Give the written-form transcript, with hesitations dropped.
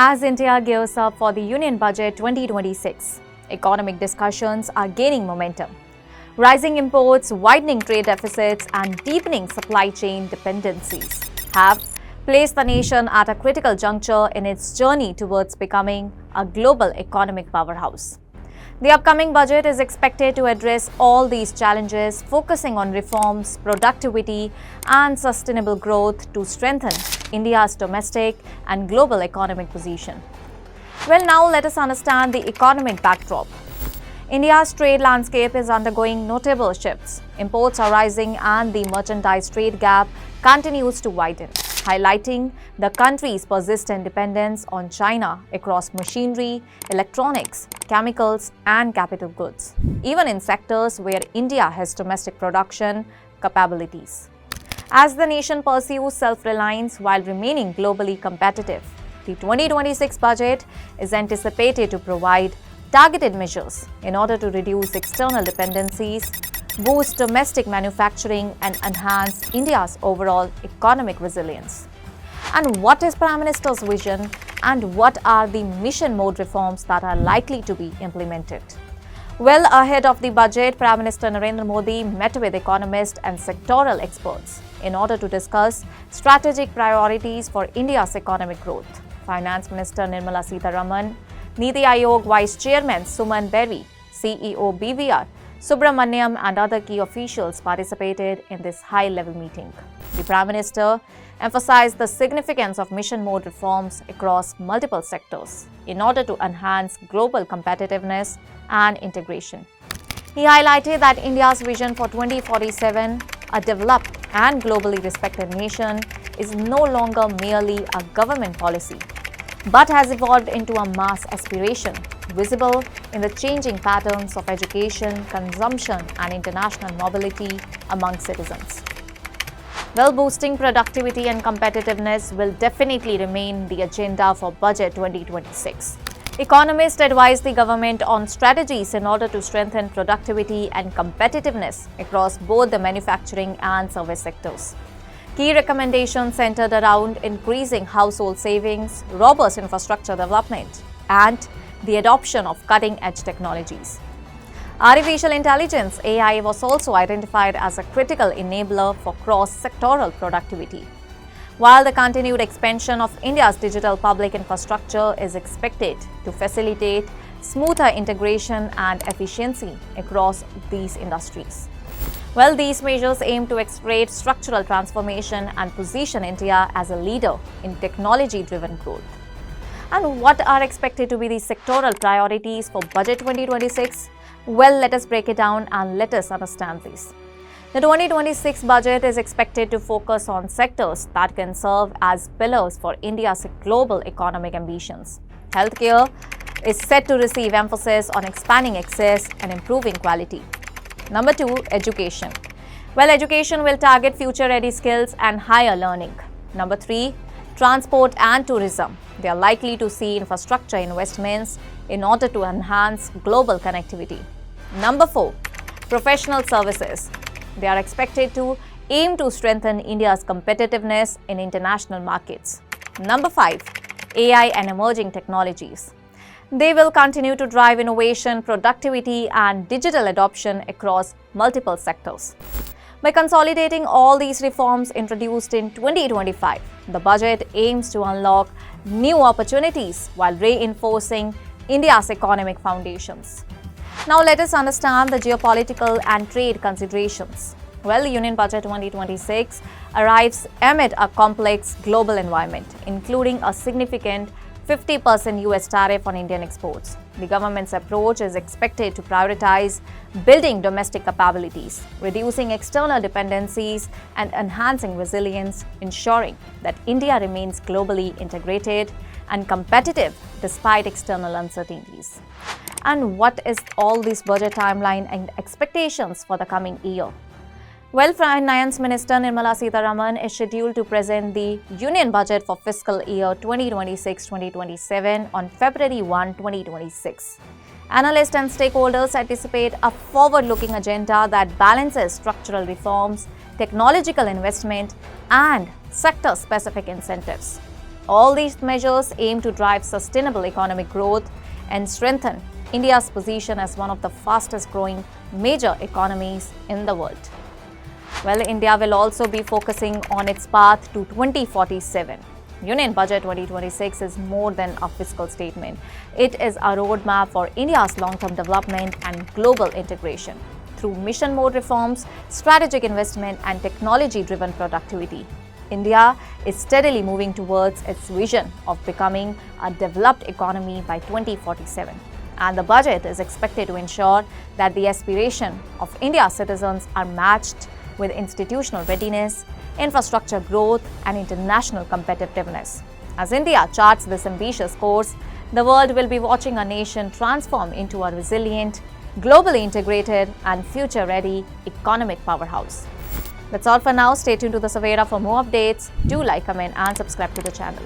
As India gears up for the Union Budget 2026, economic discussions are gaining momentum. Rising imports, widening trade deficits, and deepening supply chain dependencies have placed the nation at a critical juncture in its journey towards becoming a global economic powerhouse. The upcoming budget is expected to address all these challenges, focusing on reforms, productivity, and sustainable growth to strengthen India's domestic and global economic position. Well, now let us understand the economic backdrop. India's trade landscape is undergoing notable shifts. Imports are rising and the merchandise trade gap continues to widen, highlighting the country's persistent dependence on China across machinery, electronics, chemicals, and capital goods, even in sectors where India has domestic production capabilities. As the nation pursues self-reliance while remaining globally competitive, the 2026 budget is anticipated to provide targeted measures in order to reduce external dependencies, boost domestic manufacturing, and enhance India's overall economic resilience. And what is Prime Minister's vision, and what are the mission mode reforms that are likely to be implemented? Well, ahead of the budget, Prime Minister Narendra Modi met with economists and sectoral experts in order to discuss strategic priorities for India's economic growth. Finance Minister Nirmala Sitharaman, Niti Aayog Vice Chairman Suman Berry, CEO BVR Subramaniam, and other key officials participated in this high-level meeting. The Prime Minister emphasized the significance of mission mode reforms across multiple sectors in order to enhance global competitiveness and integration. He highlighted that India's vision for 2047, a developed and globally respected nation, is no longer merely a government policy, but has evolved into a mass aspiration, visible in the changing patterns of education, consumption, and international mobility among citizens. Well, boosting productivity and competitiveness will definitely remain the agenda for Budget 2026. Economists advise the government on strategies in order to strengthen productivity and competitiveness across both the manufacturing and service sectors. Key recommendations centered around increasing household savings, robust infrastructure development, and the adoption of cutting-edge technologies. Artificial intelligence (AI) was also identified as a critical enabler for cross-sectoral productivity. While the continued expansion of India's digital public infrastructure is expected to facilitate smoother integration and efficiency across these industries. Well, these measures aim to accelerate structural transformation and position India as a leader in technology-driven growth. And what are expected to be the sectoral priorities for Budget 2026? Well, let us break it down and let us understand these. The 2026 budget is expected to focus on sectors that can serve as pillars for India's global economic ambitions. Healthcare is set to receive emphasis on expanding access and improving quality. Number 2, education. Well, education will target future-ready skills and higher learning. Number 3, transport and tourism. They are likely to see infrastructure investments in order to enhance global connectivity. Number 4, professional services. They are expected to aim to strengthen India's competitiveness in international markets. Number 5, AI and emerging technologies. They will continue to drive innovation, productivity, and digital adoption across multiple sectors. By consolidating all these reforms introduced in 2025, the budget aims to unlock new opportunities while reinforcing India's economic foundations. Now let us understand the geopolitical and trade considerations. Well, the Union Budget 2026 arrives amid a complex global environment, including a significant 50% US tariff on Indian exports. The government's approach is expected to prioritize building domestic capabilities, reducing external dependencies, and enhancing resilience, ensuring that India remains globally integrated and competitive despite external uncertainties. And what is all this budget timeline and expectations for the coming year? Well, Finance Minister Nirmala Sitharaman is scheduled to present the Union Budget for fiscal year 2026-2027 on February 1, 2026. Analysts and stakeholders anticipate a forward-looking agenda that balances structural reforms, technological investment, and sector-specific incentives. All these measures aim to drive sustainable economic growth and strengthen India's position as one of the fastest growing major economies in the world. Well, India will also be focusing on its path to 2047. Union Budget 2026 is more than a fiscal statement. It is a roadmap for India's long-term development and global integration. Through mission mode reforms, strategic investment and technology-driven productivity, India is steadily moving towards its vision of becoming a developed economy by 2047. And the budget is expected to ensure that the aspiration of India's citizens are matched with institutional readiness, infrastructure growth, and international competitiveness. As India charts this ambitious course, the world will be watching a nation transform into a resilient, globally integrated, and future-ready economic powerhouse. That's all for now. Stay tuned to the Savera for more updates. Do like, comment, and subscribe to the channel.